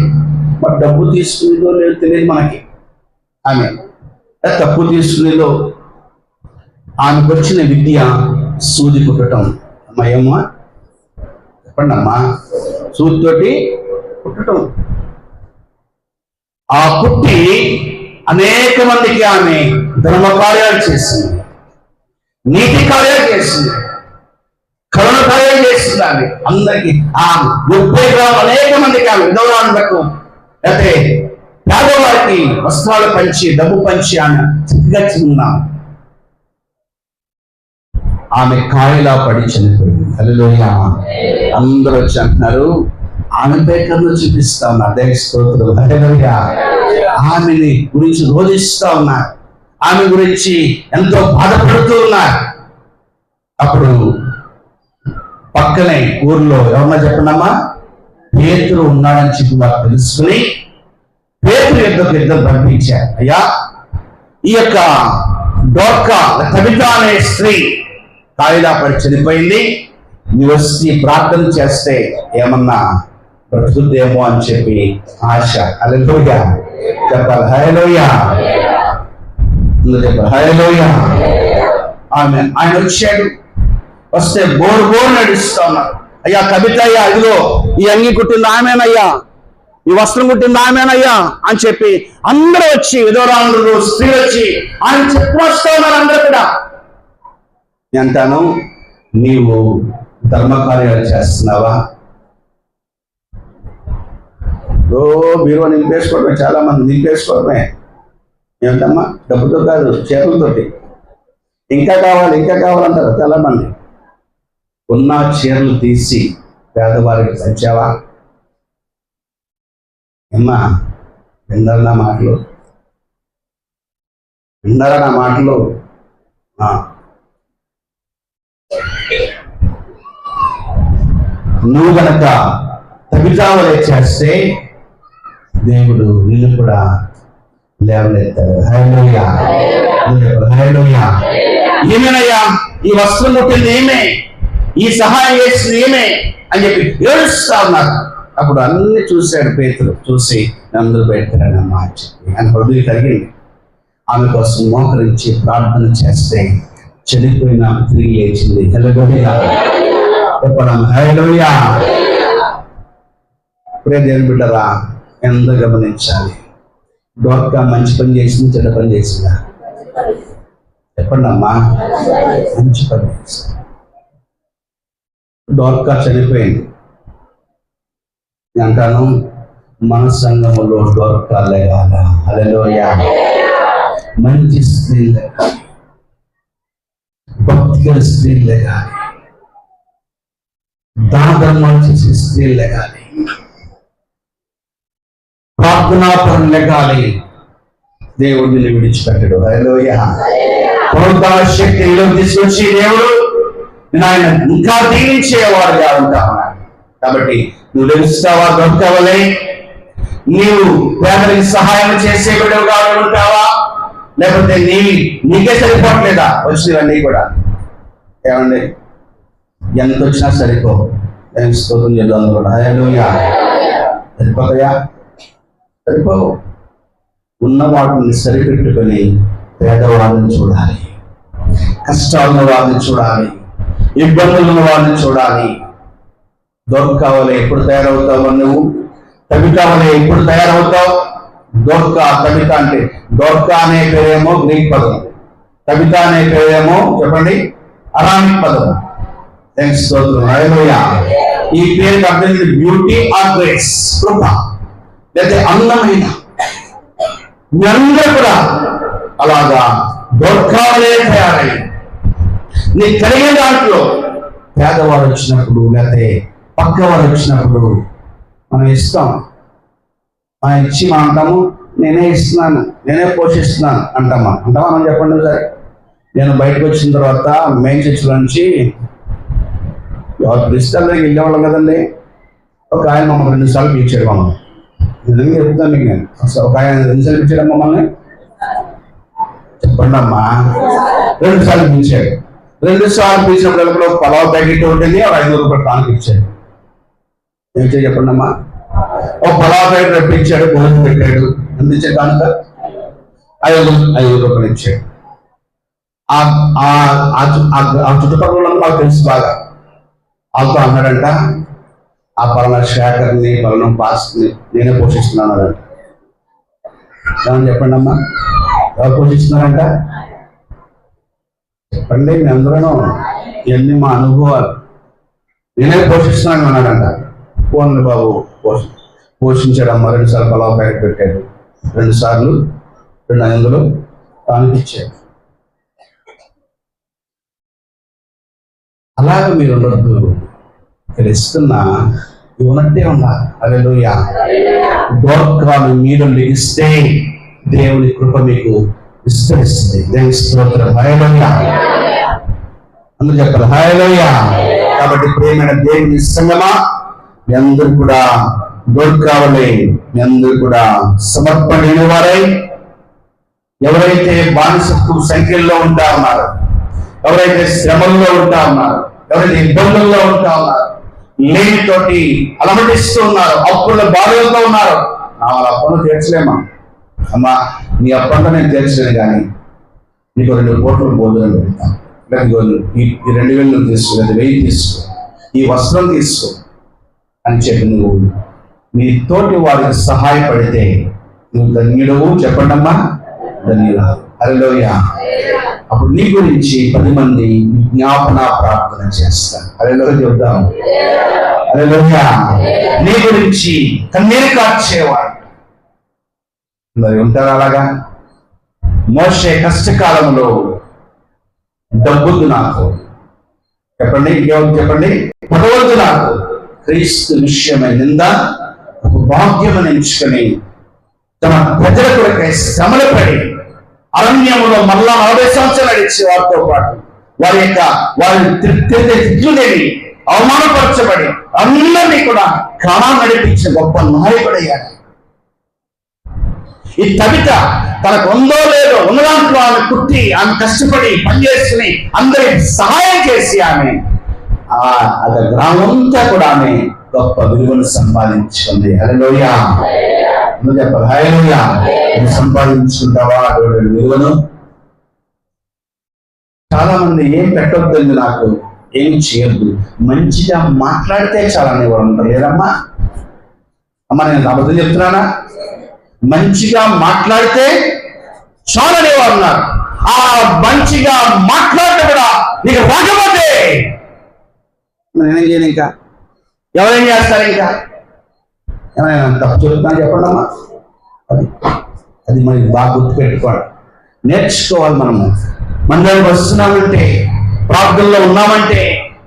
మరి డబ్బు తీసుకునేదో లేదో తెలియదు మనకి. ఆమె తప్పు తీసుకునేదో, ఆమెకు వచ్చిన విద్య సూది కుట్టడం. అమ్మాయమ్మ చెప్పండి అమ్మా, సూదితోటి కుట్టడం. ఆ కుట్టి అనేక మందికి ఆమె ధర్మ కార్యాలు చేసింది, నీతి కార్యాలు చేసింది, కరుణ కార్యాలు చేస్తుంది. ఆమె అందరికి ఆ 30 గ్రాములు అనేక మందికి ఆమె విధవరాలకు అయితే పేదవారికి వస్త్రాలు పంచి డబ్బు పంచి ఆమె చక్కగా ఉన్నాం. ఆమె కాయిలా పడి చనిపోయింది. హల్లెలూయా. అందరూ వచ్చి అంటున్నారు ఆమెపై కరుణ చూపిస్తా ఉన్నారు. దేవుని స్తోత్రం. హల్లెలూయా. ఆమెని గురించి రోధిస్తా ఉన్నారు, ఆమె గురించి ఎంతో బాధపడుతూ ఉన్నారు. అప్పుడు పక్కనే ఊర్లో ఎవరన్నా చెప్పండమ్మా, పేతురు ఉన్నాడని చెప్పి వారు తెలుసుకుని పేతురు ఇద్దరు పంపించారు. అయ్యా, ఈ యొక్క దోర్క తబిత అనే స్త్రీ కాయిలా పడి చనిపోయింది, మీరు వచ్చి ప్రార్థన చేస్తే ఏమన్నా బ్రతుకుద్దేమో అని చెప్పి ఆశ. హల్లెలూయా చెప్పాలి. హల్లెలూయా చెప్పాలి. హల్లెలూయా. ఆయన వచ్చాడు, వస్తే బోరు బోరు నడుస్తా ఉన్నారు. అయ్యా కవిత, అయ్యా ఇదిగో ఈ అంగి కుట్టింది ఆమెనయ్యా, ఈ వస్త్రం కుట్టింది ఆమెనయ్యా అని చెప్పి అందరూ వచ్చి విధవరాలు స్త్రీలు వచ్చి ఆయన చెప్పు వస్తా ఉన్నారు. అందరూ కూడా అంటాను, నీవు ధర్మకార్యాలు చేస్తున్నావా? బీరువా నింపేసుకోవడమే, చాలా మంది నింపేసుకోవడమే. ఏమిటమ్మా, డబ్బుతో కాదు చేతులతోటి. ఇంకా కావాలంటారు చాలా మంది. ఉన్న చీరలు తీసి పేదవారికి పంచావా? అమ్మా విన్నారా నా మాటలు? నువ్వు గనక తబితావలే చేస్తే దేవుడు నిన్ను కూడా లేవనెత్తాడు. హల్లెలూయా. హల్లెలూయా. ఏమేనయ్యా, ఈ వస్త్రం కుట్టింది ఏమే, ఈ సహాయం చేసింది ఏమే అని చెప్పి ఏడుస్తా ఉన్నారు. అప్పుడు అన్ని చూశాడు పేతురు. చూసి అందరూ బయటకురానమ్మా అని చెప్పి ఆయన హృదయం కలిగింది. ఆమె కోసం మోకరించి ప్రార్థన చేస్తే చనిపోయిన తిరిగి లేచింది. హల్లెలూయా చెప్పడం. హల్లెలూయా. ఇప్పుడే దేవుని బిడ్డరా, ఎంత గమనించాలి. దోర్క మంచి పని చేసింది, చెడ్డ పని చేసిందా? చెప్పండి అమ్మా, మంచి పని చేసింది. దోర్క చనిపోయింది. అంటాను, మన సంఘములో దోర్క లేగాల. హల్లెలూయా. మంచి స్త్రీ లేగాలి, భక్తిగల స్త్రీ లేగాలి, దానధర్మాలు చేసే స్త్రీ లేగాలి, ప్రార్థనాపరం లేగాలి. దేవుడు నిన్ను విడిచిపెట్టడు. హల్లెలూయా. పునరుద్ధరణ శక్తిలో తీసుకొచ్చి దేవుడు నేను ఆయన ఇంకా దీవించేవాడుగా ఉంటాను. కాబట్టి నువ్వు లభిస్తావా దొరకవలే, నీవు పేదలకు సహాయం చేసే విధంగా ఉంటావా, లేకపోతే నీకే సరిపోవట్లేదా వచ్చినవన్నీ కూడా? ఏమండి, ఎంత వచ్చినా సరిపో. స్తోత్రం చేద్దాం కూడా. హల్లెలూయా. సరిపోతాయా? సరిపోవు. ఉన్న వాటిని సరిపెట్టుకొని పేదవాళ్ళని చూడాలి, కష్టాలున్న వారిని చూడాలి, ఇబ్బందులు ఉన్న వారిని చూడాలి. దొరకావలే ఎప్పుడు తయారవుతావు నువ్వు? తబితావలే ఎప్పుడు తయారవుతావు? దోర్కా, తబిత అంటే దోర్కా అనే పేరేమో గ్రీక్ పదం, తబిత అనే పేరేమో చెప్పండి అరామిక్ పదం. హల్లెలూయా. ఈ పేరుకి అర్థం బ్యూటీ ఆర్ గ్రేస్, కృప లేదా అందమైన. మీ అందరూ కూడా అలాగా దోర్కావలే తయారై నీ కలిగే దాంట్లో పేదవాడు వచ్చినప్పుడు లేకపోతే పక్కవాడు వచ్చినప్పుడు మనం ఇస్తాం. మనం ఇచ్చి మనం అంటాము నేనే ఇస్తున్నాను, నేనే పోషిస్తున్నాను అంటామా? మనం చెప్పండి సరే. నేను బయటకు వచ్చిన తర్వాత మెయిన్ చర్చిలో నుంచి క్రిస్టల్ దగ్గరికి వెళ్ళేవాళ్ళం కదండి. ఒక ఆయన మమ్మల్ని 2 సార్లు పిలిచాడు. మమ్మల్ని నిజంగా చెప్తాను మీకు నేను. ఒక ఆయన 2 సార్లు పిలిచాడు మమ్మల్ని. చెప్పండి అమ్మా. 2 సార్లు పిలిచాడు. 2 సార్లు పిలిచినప్పుడు ఒక పలావ్ ప్యాకెట్ ఉంటుంది, ఒక 500 రూపాయలు కానుక ఇచ్చాడు. ఏం చేయ చెప్పండి అమ్మా. ఒక పలావ్ ప్యాకెట్ రప్పించాడు, భోజనం పెట్టాడు. ఎంత ఇచ్చాడు కానుక? 500 రూపాయలు ఇచ్చాడు. ఆ చుట్టుపక్కల మాకు తెలుసు బాగా. వాళ్ళతో అన్నాడంట, ఆ పలానా శేఖర్ని పలానా పాస్ని నేనే పోషిస్తున్నాను అన్నాడంట. ఏమని చెప్పండి అమ్మా, ఎవరు పోషిస్తున్నారంట? చెప్పండి మీ అందరూ. ఇవన్నీ మా అనుభవాలు. నేనే పోషిస్తున్నాను అన్నాడంట. పోన్లే బాబు పోషించాడు అమ్మ. 2 సార్లు పలావ్ ప్యాకెట్ పెట్టాడు, 2 సార్లు 200 కానిపించాడు. అలాగే మీరు ఉండొద్దు. ఇక్కడ ఇస్తున్నా ఉన్నట్టే ఉండాలి. హల్లెలూయా. దోర్కాలు మీరు ఇస్తే దేవుని కృప మీకు విస్తరిస్తుంది. దేవుని స్తోత్రం. హల్లెలూయా. అందరూ చెప్పాలి హల్లెలూయా. కాబట్టి ప్రియమైన దేవుని సంగమా, మీ అందరూ కూడా దోర్కావలే, మీ అందరూ కూడా సమర్పణ లేని వారై, ఎవరైతే బానిసత్వ సంఖ్యల్లో ఉంటా ఉన్నారు, ఎవరైతే శ్రమల్లో ఉంటా ఉన్నారు, ఎవరైతే ఇబ్బందుల్లో ఉంటా ఉన్నారు, లేనితోటి అలమటిస్తూ ఉన్నారు, అప్పుల బాధలతో ఉన్నారు, వాళ్ళ అప్పులు తీర్చలేమా? అమ్మా నీ అప్పంతా నేను తీర్చలేను, కానీ నీకు 2 కోట్ల భోజనం పెడతాను, ఈ 2000 తీసుకో, లేదా 1000 తీసుకో, ఈ వస్త్రం తీసుకో అని చెప్పి నువ్వు నీ తోటి వారికి సహాయపడితే నువ్వు ధన్యుడవు. చెప్పండి అమ్మా, ధన్యురాలు. హల్లెలూయా. అప్పుడు నీ గురించి 10 మంది విజ్ఞాపన ప్రార్థన చేస్తారు. హల్లెలూయా చెప్తాం. హల్లెలూయా. నీ గురించి కన్నీరు కార్చేవాడు మరి ఉంటారు. అలాగా మోషే కష్టకాలంలో డబ్బుద్దు నాకు, చెప్పండి ఇంకేమో చెప్పండి, పదవద్దు నాకు, క్రీస్తు విషయమై నింద ఒక భాగ్యమని ఎంచుకొని తమ ప్రజల కొరకై శ్రమలు పడి అరణ్యములో మళ్ళా 40 సంవత్సరాలు నడిచి వారితో పాటు వారి తిట్టులేని అవమానపరచబడి అందరినీ కూడా కాణాను నడిపించిన గొప్ప నాయకుడయ్యాడు. ఈ తబిత తనకు ఉందో లేదో ఉన్న దాంట్లో ఆమె కుట్టి, ఆమె కష్టపడి పనిచేసుకుని అందరికి సహాయం చేసి ఆమె అది గ్రామంతా కూడా ఆమె గొప్ప విలువను సంపాదించుకుంది. హల్లెలూయా. నువ్వు చెప్పాలి హల్లెలూయా. నువ్వు సంపాదించుకుంటావా అటువంటి విలువను? చాలా మంది ఏం పెట్టొద్దండి, నాకు ఏం చేయొద్దు, మంచిగా మాట్లాడితే చాలా అనేవారు ఉంటారు. లేదమ్మా అమ్మ, నేను అబద్ధం చెప్తున్నానా? మంచిగా మాట్లాడితే చాలా అనేవారు ఉన్నారు. ఆ మంచిగా మాట్లాడితే కూడా నీకు రాకపోతే నేనేం చేయను. ఇంకా ఎవరేం చేస్తారు? ఇంకా ఏమైనా తప్పు చెప్తున్నా చెప్పండి అమ్మా. అది మనకి బాగా గుర్తుపెట్టుకోవాలి, నేర్చుకోవాలి. మన దగ్గర వస్తున్నామంటే, ప్రార్థనలో ఉన్నామంటే,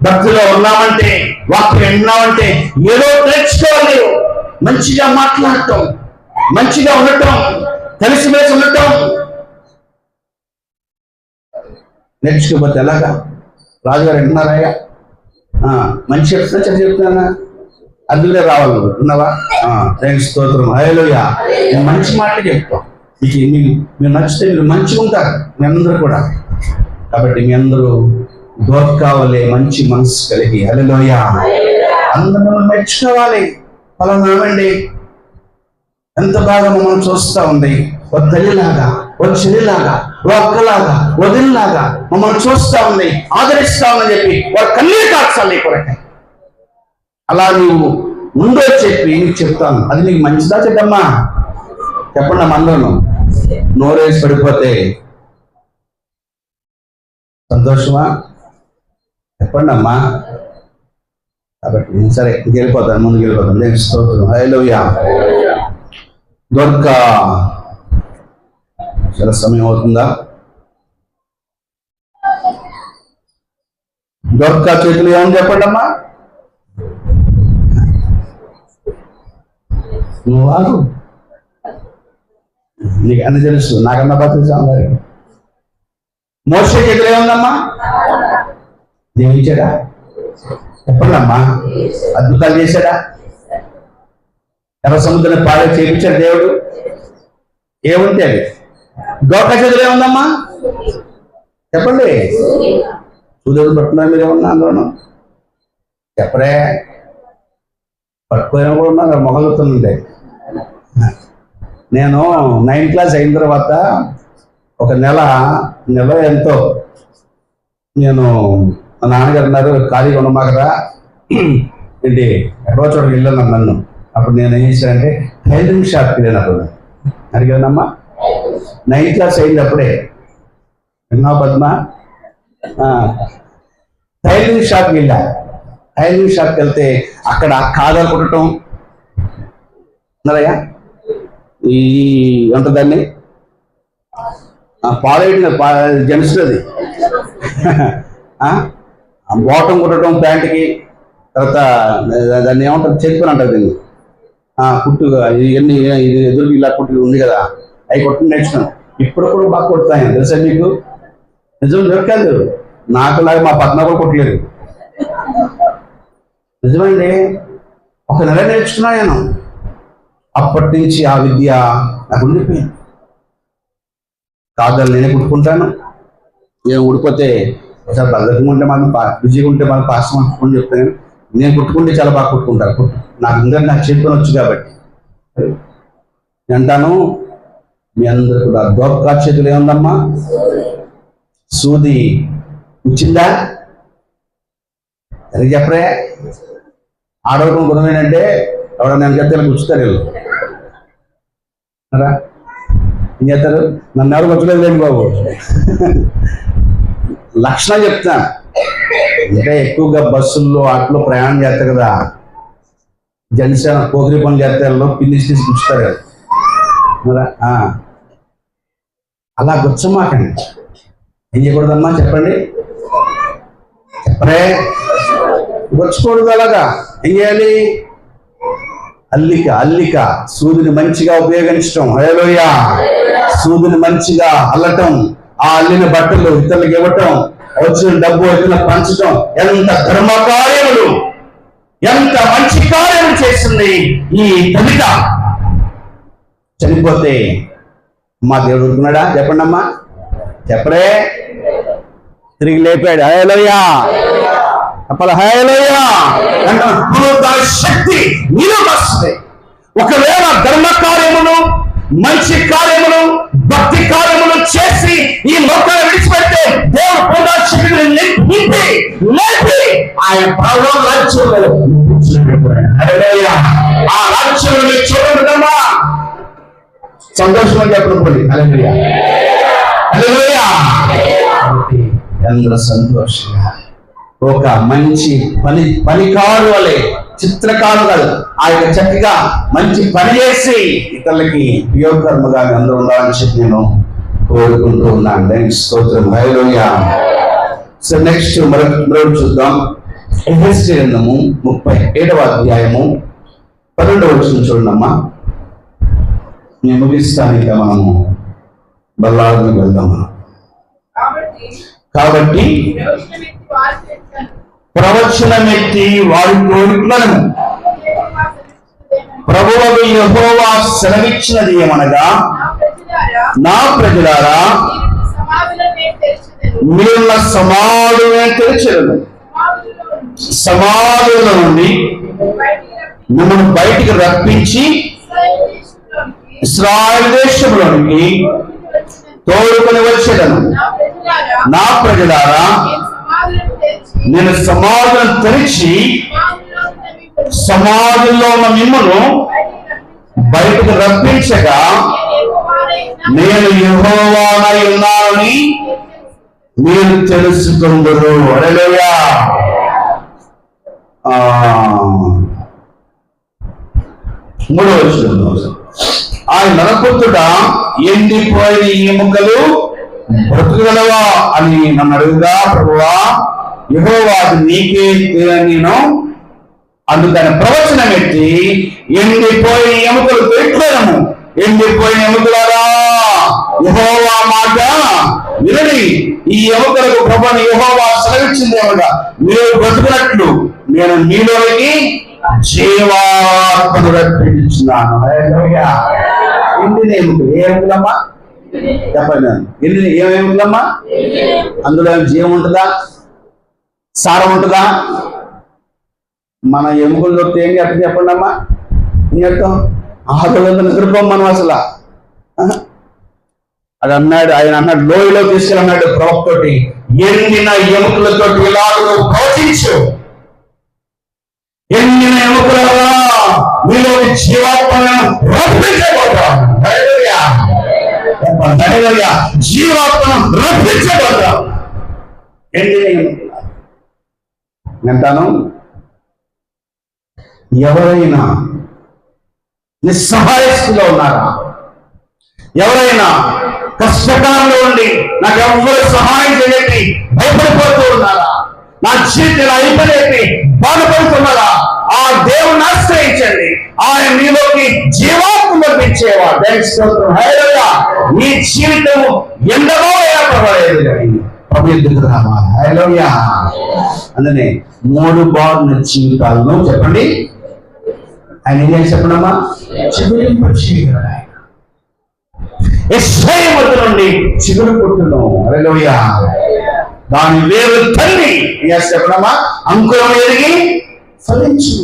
భక్తిలో ఉన్నామంటే, వాక్యం విన్నామంటే ఏదో నేర్చుకోవాలి. మంచిగా మాట్లాడటం, మంచిగా ఉండటం, కలిసిమెలిసి ఉండటం నేర్చుకోకపోతే ఎలాగా? రాజుగారు వింటున్నారయ్యా, మంచి చెప్తున్నా చెప్తున్నానా? అందులో రావాలి నువ్వు ఉన్నావా? థ్యాంక్స్ స్తోత్రం. హల్లెలూయా. నేను మంచి మాటలు చెప్తాం. మీరు నచ్చితే మీరు మంచిగా ఉంటారు మీ అందరూ కూడా. కాబట్టి మీ అందరూ కావాలి మంచి మనసు కలిగి. హల్లెలూయా. అందరూ మమ్మల్ని మెచ్చుకోవాలి. ఫలానామండి ఎంత బాగా మమ్మల్ని చూస్తూ ఉంది, ఓ తల్లిలాగా, ఓ చెల్లిలాగా, ఓ అక్కలాగా, వదిలిలాగా మమ్మల్ని చూస్తూ ఉంది, ఆదరిస్తా ఉందని చెప్పి వారు కన్నీరు కార్చాలి కొరకే. అలా నీవు ముందో చెప్పి నీకు చెప్తాను. అది నీకు మంచిదా చెడ్డమ్మా? చెప్పండి అమ్మా. అందరూ నోరేసి పడిపోతే సంతోషమా? చెప్పండి అమ్మా. కాబట్టి సరే వెళ్ళిపోతాను, ముందుకు వెళ్ళిపోతాను. నేను స్తోత్రం. హల్లెలూయా. చాలా సమయం అవుతుందా? చేతులు ఏమని చెప్పండి అమ్మా. నువ్వు వారు నీకు అన్ని తెలుసు, నాకన్నా బాగా తెలుసు అందరికి. మోషే చేతులు ఏముందమ్మా? దేవించాడా? చెప్పండి అమ్మా. అద్భుతాలు చేశాడా? ఎర్ర సముద్రం పాడే చేయించాడు దేవుడు. ఏముంటే అది. చేతులు ఏముందమ్మా? చెప్పండి. సూర్యుడు పట్టుకున్నా మీరు ఏమన్నా అందులో చెప్పరే. పట్టుకోవడం కూడా ఉన్నా మొగలుతుండే. నేను 9th క్లాస్ అయిన తర్వాత ఒక నెల ఎంతో నేను మా నాన్నగారు అన్నారు, ఖాళీగా ఉండమాకరా ఏంటి ఎక్కడో చోటకి వెళ్ళాను నన్ను. అప్పుడు నేను ఏం చేశానంటే టైలరింగ్ షాప్కి వెళ్ళినప్పుడు అడిగానమ్మా. 9th క్లాస్ అయింది అప్పుడే. విన్నావు పద్మ? టైలరింగ్ షాప్కి వెళ్ళా. టైలరింగ్ షాప్కి వెళ్తే అక్కడ కాదలు కుట్టడం ఉన్నారయ్యా, ఈ ఉంటుందాన్ని పాలైన జెంట్స్ అది బాటం కుట్టడం ప్యాంట్కి, తర్వాత దాన్ని ఏమంటారు చెప్పుకొని అంటారు దీన్ని కుట్టుగా ఇవన్నీ ఇది ఎదురు ఇలా కుట్టు ఉంది కదా, అవి కొట్టుకుని నేర్చుకున్నాను. ఇప్పుడు కూడా బాగా కొడతాయి తెలుసా మీకు? నిజం దొరకదు. నాకులాగా మా పద్మ కూడా కొట్టలేదు. నిజమండి. ఒక నెల నేర్చుకున్నా నేను. అప్పటి నుంచి ఆ విద్య నాకు ఉండిపోయింది. కాదలు నేనే కుట్టుకుంటాను. నేను ఊడిపోతే ఒకసారి బద్దకం ఉంటే మనం బిజీగా ఉంటే మనం పాసం అనుకుని చెప్తాను. నేను కుట్టుకుంటే చాలా బాగా కుట్టుకుంటాను. నాకు ఇంకా నాకు చెప్పుకొని వచ్చు కాబట్టి నేను అంటాను. మీ అందరు కూడా చేతులు ఏముందమ్మా? సూది వచ్చిందా? అది చెప్పరే. ఆడవడం గుణం ఏంటంటే ఎవడ నేను చెప్తే కూర్చుతారు వీళ్ళు. ఏం చేస్తారు? నన్ను ఎవరు కూర్చోలేదు లేండి బాబు. లక్షణం చెప్తాను. అంటే ఎక్కువగా బస్సుల్లో వాటిలో ప్రయాణం చేస్తారు కదా, జనసేన పోకిరి పనులు చేస్తారు, పిన్నిసి తీసి కూర్చుతారు కదా. అలా గుచ్చమాకండి. ఏం చేయకూడదమ్మా చెప్పండి? చెప్పరే. గుచ్చకూడదు. అలాగా ఏం చేయాలి? అల్లిక సూదిని మంచిగా ఉపయోగించటం. హల్లెలూయా. సూదిని మంచిగా అల్లటం, ఆ అల్లిన బట్టలు ఇతరులకు ఇవ్వటం, వచ్చిన డబ్బు ఇతరులకు పంచటం, ఎంత ధర్మ కార్యములు, ఎంత మంచి కార్యములు చేస్తుంది ఈ తల్లిక. చనిపోతే మా దేవుడు ఊరుకున్నాడా? చెప్పండి అమ్మా. చెప్పరే. తిరిగి లేపాడు. హల్లెలూయా. హల్లెలూయా. శక్తి నీలో వస్తుంది. ఒకవేళ ధర్మ కార్యములు, మంచి కార్యములు, భక్తి కార్యములు చేసి ఈ లోకాన్ని విడిచిపెడితే దేవుడు పునరుద్ధరణ నింపి లేపి ఆయన పరలోక రాజ్యంలో హల్లెలూయా. ఆ రాజ్యంలో మీరు చూడడమా సంతోషంగా చెప్పండి. హల్లెలూయా. హల్లెలూయా. అందరూ సంతోషంగా ఒక మంచి పనికారు వలె, చిత్రకారు కాదు, ఆ యొక్క చక్కగా మంచి పని చేసి ఇతరులకి ఉపయోగకరముగా అందరూ ఉండాలని చెప్పి నేను కోరుకుంటూ ఉన్నాను. థాంక్స్ స్తోత్రం. హల్లెలూయా. సో నెక్స్ట్ మరొక చూద్దాం. ఎహెజ్కేలు గ్రంథము 37వ అధ్యాయము 12వ వచనం చూడండమ్మా. నేను ముగిస్తాను. ఇక మనము బల్లాలకు వెళ్దాము. కాబట్టి ప్రవచనమెత్తి వారి కోరికలను ప్రభువు యెహోవా సెలవిచ్చినది ఏమనగా, నా ప్రజలారా మీరున్న సమాధులను తెరచెదను, సమాధుల నుండి మిమ్మల్ని బయటికి రప్పించి ఇశ్రాయేలు దేశంలోనికి తోడుకొని వచ్చేదను. నా ప్రజలారా నేను సమాధులను తెరిచి సమాధుల్లో ఉన్న మిమ్మల్ని బయటకు రప్పించగా నేను యెహోవానై ఉన్నానని మీరు తెలుసుకుందురు. హల్లెలూయా. మూడవ వచనం, ఆయన నరపుత్రుడా ఎండిపోయిన ఎముకలు బ్రతుకుగలవా అని నన్ను అడుగుగా, ప్రభువా యెహోవా నీకే నేను అందుకని ప్రవచనం ఎత్తి, ఎండిపోయిన ఎముకలు పెట్టలేము, ఎండిపోయిన ఎముకలారా యెహోవా మాట వినండి, ఈ ఎముకలకు ప్రభువుని యెహోవా సెలవిచ్చింది ఏమగా, మీరు బ్రతుకున్నట్లు నేను మీలోకి జీవాత్మను రప్పించున్నాను. హల్లెలూయా. ఎండిన ఎముకలు ఏ ఎముకలమ్మా చెప్పండి, ఎండిన ఏ ఎముకలమ్మా? అందులో జీవం ఉంటుందా, సారం ఉంటుందా? మన ఎముకలు దొరికితే ఏం చెప్ప చెప్పండి అమ్మా, ఏం చెప్తాం? ఆకలితో నిద్రపోం మనం అసలు. అది అన్నాడు, ఆయన అన్నాడు, లోయలో తీసుకెళ్ళన్నాడు ప్రవక్తోటి, ఎండిన ఎముకలతో ఇలాగ ప్రవచించు, ఎండిన ఎముకల మీలో జీవాత్మను రప్పించబోతాం. జీవాత్మను రప్పించబోతాం. ఎండిన ఎముకల అంటాను. ఎవరైనా నిస్సహాయ స్థితిలో ఉన్నారా? ఎవరైనా కష్టకాలంలో ఉండి నాకు ఎవరు సహాయం చేయలేక భయపడిపోతూ ఉన్నారా? నా జీవితంలో అయిపోలేక బాధపడుతున్నారా? ఆ దేవుని ఆశ్రయించండి, ఆయన మీలోకి జీవాత్మ పంపించేవాడు. హల్లెలూయా. మీ జీవితం ఎండలో పర్వాలేదు కానీ ప్రభు ఎదుగు రావాలి. హల్లెలూయా. అందుకనే 3 బాగున్న జీవితాలను చెప్పండి ఆయన ఏం చేసి చెప్పడమ్మా, చిగురింపచేయగలడు. ఆయన యెషయా మధ్య నుండి చిగురు పుట్టును. హల్లెలూయా. దాని వేరు తల్లి ఏం చెప్పడమ్మా, అంకురం ఎదిగి ఫలించు.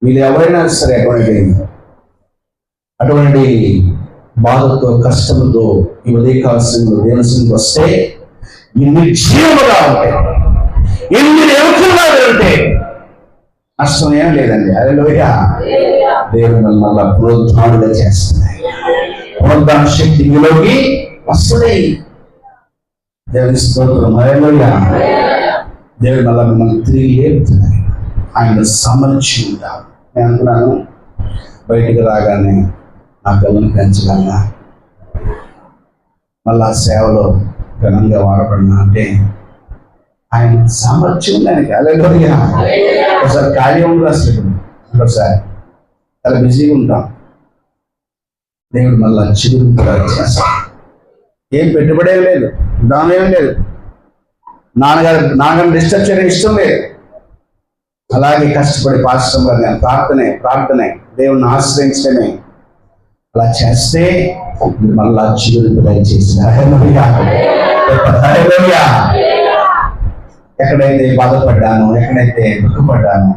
మీరు ఎవరైనా సరే అటువంటి బాధతో కష్టంతో ఈ ఉదయకాల్సిన దేవస్థానికి వస్తే ఇన్ని జీవముగా ఉంటాయి, ఎన్ని ఎముకలుగా ఉంటే నష్టం ఏం లేదండి. హల్లెలూయా. దేవుని మళ్ళా పునరుద్ధానులుగా చేస్తున్నాయి. పునరుద్ధాన శక్తి మీలోకి వస్తున్నాయి. దేవుని స్తోత్రం. హల్లెలూయా. దేవుని మళ్ళా మిమ్మల్ని తిరిగి లేపుతున్నాయి. ఆయన సమర్చి ఉంటారు. నేను అనుకున్నాను బయటికి రాగానే నా పిల్లల్ని పెంచగలనా, మళ్ళా సేవలో ఘనంగా వాడబడినా అంటే ఆయన సామర్థ్యం ఉంది ఆయనకి. హల్లెలూయా. ఒకసారి కార్యం ఉంది అసలు, ఒకసారి చాలా బిజీగా ఉంటాం, దేవుడు మళ్ళా చిగురింపుగా చేస్తాం. ఏం పెట్టుబడి ఏం లేదు, దానం ఏం లేదు, నాన్నగారు డిస్టర్బ్ చేయడం ఇష్టం లేదు. అలాగే కష్టపడి పాశ్రంగా ప్రార్థనే దేవుణ్ణి ఆశ్రయించడమే అలా చేస్తే మళ్ళా చిగురింపుగా చేసిన. ఎక్కడైతే బాధపడ్డాను, ఎక్కడైతే దుఃఖపడ్డాను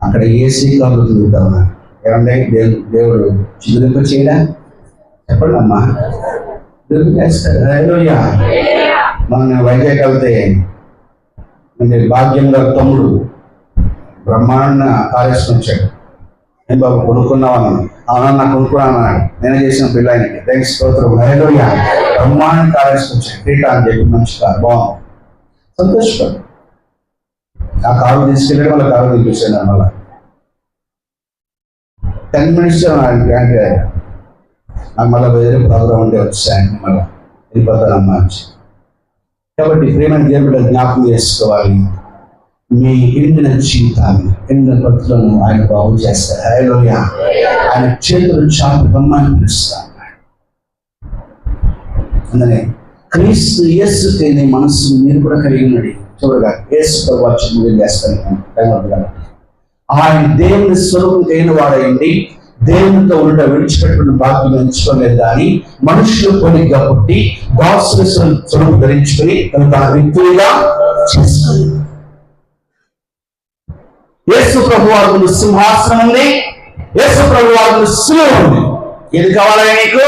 అక్కడ ఏసీ కార్లు తిరుగుతాను. ఏమంటే దేవుడు చిగురింపు చేయడా? చెప్పండి అమ్మా, చేస్తాడు. హల్లెలూయా. మన వైజాగ్ వెళ్తే భాగ్యం గారు తమ్ముడు బ్రహ్మాండ కార్యక్రమం వచ్చాడు. నేను బాబు కొనుక్కున్నాను, అవునా నాకు కొనుక్కున్నాను అన్నాడు. నేను చేసిన పిల్ల ఆయనకి థ్యాంక్స్ స్తోత్రం. హల్లెలూయా. బ్రహ్మాండ కార్యక్రమం వచ్చాడు, క్రీటా అని చెప్పి మంచి కారు, బాగుంది, సంతోషపడు. ఆ కారు తీసుకెళ్ళాడు, మళ్ళీ కారు తీపించాడు. మళ్ళీ 10 minutes అంటే నాకు మళ్ళీ వేరే ప్రోగ్రామ్ ఉంటే వచ్చాను, మళ్ళీ వెళ్ళిపోతానమ్మా అని. కాబట్టి ప్రేమ దేవుడు జ్ఞాపకం చేసుకోవాలి. మీ ఎండిన జీవితాన్ని, ఎండిన భక్తులను ఆయన బాగు చేస్తారు. హల్లెలూయా. ఆయన చేతులు చాపి బొమ్మని పిలుస్తాను. అందుకనే క్రీస్తు యేసుకి మనసు మీరు కూడా కలిగి ఉన్నది. చూడగా యేసు ప్రభు చేస్తాను టైం అవుతుంది. ఆయన దేవుని స్వరూపం అయిన వాడైంది దేవునితో ఉండ విడిచిపెట్టుకుని భాగ్యం ఎంచుకోలేదు కానీ మనుషులు పోలికగా పుట్టి దాసుని స్వరూపం ధరించుకుని తన వ్యక్తులుగా చేసుకుని యేసు ప్రభు వారు సింహాసనం ఉంది, యేసు ప్రభు వారు శిలువ ఉంది. ఏది కావాలని నీకు?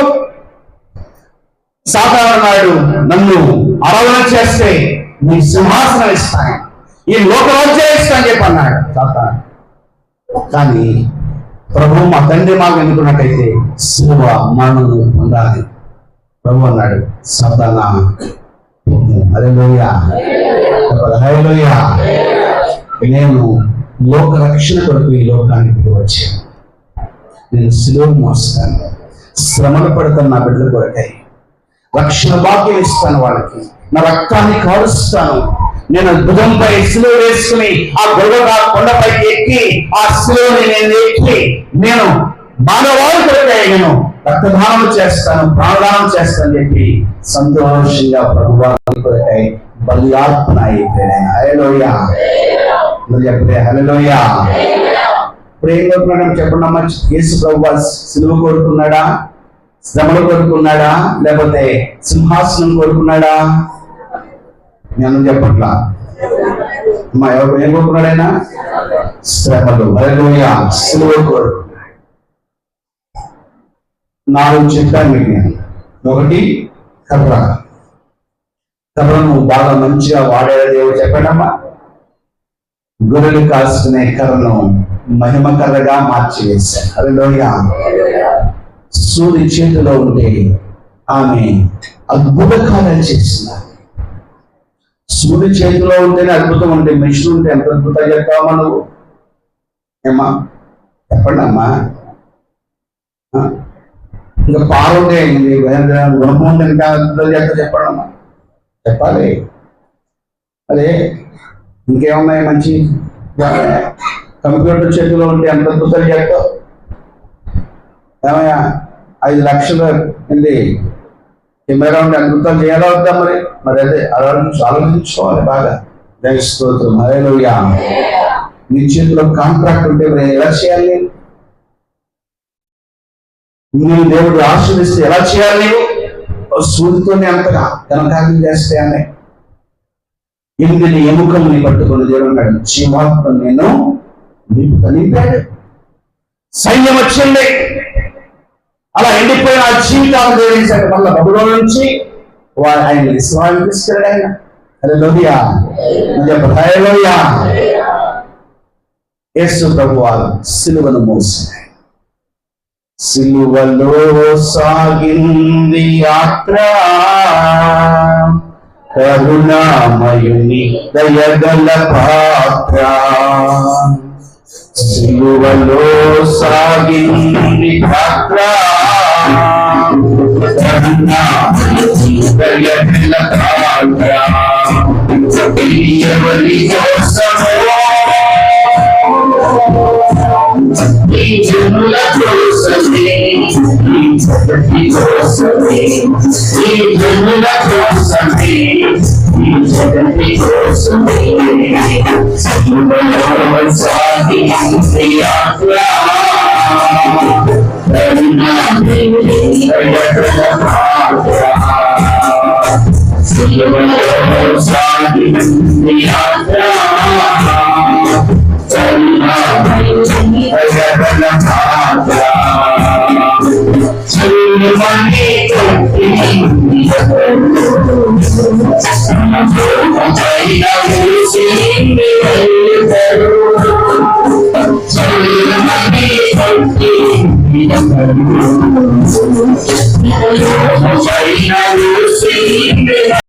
సాతాను నాడు నన్ను ఆరాధన చేస్తే నీ సింహాసనం ఇస్తాను, ఈ లోకరాజ్యం ఇస్తాను చెప్పి అన్నాడు సాతాను. కానీ ప్రభు మా తండ్రి మాకు ఎన్నుకున్నట్టయితే శిలువ మరణం పొందాలి. ప్రభు అన్నాడు సాతానా హల్లెలూయా హల్లెలూయా, నేను లోక రక్షణ కొరకు ఈ లోకానికి వచ్చాను. నేను శిలువ మోస్తాను, శ్రమలు పడతాను నా బిడ్డల కొరకై, రక్షణ భాగ్యం ఇస్తాను వాళ్ళకి, నా రక్తాన్ని కాలుస్తాను. నేను భుజంపై శిలువ వేసుకుని ఆ గొడవ కొండపైకి ఎక్కి ఆ శిలువని నేను ఎక్కి నేను మానవాళి కొరకై నేను రక్తదానం చేస్తాను, ప్రాణదానం చేస్తాను చెప్పి సంతోషంగా ప్రభువారి కొరకై బలియార్పణ అయిపోయాడు. హల్లెలూయా చెప్పలే హల్లెలూయా. ఇప్పుడు ఏం కోరుకున్నాడు చెప్పండి అమ్మ? యేసు ప్రభువు సిలువ కోరుకున్నాడా, శ్రమలు కోరుకున్నాడా, లేకపోతే సింహాసనం కోరుకున్నాడా? నేను చెప్పట్లా అమ్మా, ఎవరు ఏం కోరుకున్నాడు ఆయన? శ్రమలు. హల్లెలూయా. సిలువ కోరుకున్నాడు. 4 చెప్పాను మీకు నేను. ఒకటి కర్ర. కర్రను బాగా మంచిగా వాడే దేవుడు చెప్పాడమ్మా. గొర్రెలు కాసుకునే కర్రను మహిమ కర్రగా మార్చివేశాడు. హల్లెలూయా. సూర్య చేతిలో ఉంటే ఆమె అద్భుత కార్యాలు చేస్తున్నారు. సూర్య చేతిలో ఉంటేనే అద్భుతం ఉంటే మిషన్ ఉంటే ఎంత అద్భుతం చెప్తావమ్మా నువ్వు? ఏమ్మా చెప్పండి అమ్మా. ఇంకా పాలుంటే గుణం ఉంటే ఇంకా అద్భుతాలు చేస్తా చెప్పండి అమ్మా, చెప్పాలి. అదే ఇంకేమున్నాయి మంచి? కంప్యూటర్ చేతిలో ఉంటే ఎంత అద్భుతాలు చేస్తావు? ఏమయ్యా 5 లక్షలు ఏంటి కెమెరా ఉంటే అద్భుతాలు చేయాలా వద్దా? మరి అదే ఆలోచించుకోవాలి బాగా. స్తోత్రం. హల్లెలూయా. నీ చేతిలో కాంట్రాక్ట్ ఉంటే మరి ఎలా చేయాలి? నువ్వు దేవుడు ఆశీర్వదిస్తే ఎలా చేయాలి? సూర్యుతోనే అంతగా ఘనకార్యం చేస్తే అనే 8 ఎముకల్ని పట్టుకుని దేవుడు అన్నాడు జీవాత్మ నేను నింపాడు. సైన్యం వచ్చింది, అలా ఎండిపోయిన ఆ జీవితాలు దేవుడించాడు. మళ్ళీ బబులోను నుంచి ఆయన విశ్వాన్ని తీసుకెళ్ళాడు ఆయన. హల్లెలూయా. హల్లెలూయా. యేసు ప్రభువారు సిలువను మోసాడు. సిలువలో సాగింది యాత్ర, కరుణామయుని దయగల పాత్ర. సిలువలో సాగింది యాత్ర, కరుణామయుని దయగల పాత్ర. ఎవరి కోసమో ఈ జనుల కోసమే, ఈ జగతి కోసమే, ఈ జనుల కోసమే, ఈ జగతి కోసమే. సిలువలో సాగింది యాత్ర, కరుణామయుని దయగల పాత్ర. సిలువలో సాగింది యాత్ర, కరుణామయుని దయగల పాత్ర. సిలువని కొట్టి పైన మూసింది వెలుగురు. సిలువని కొట్టి పైన మూసింది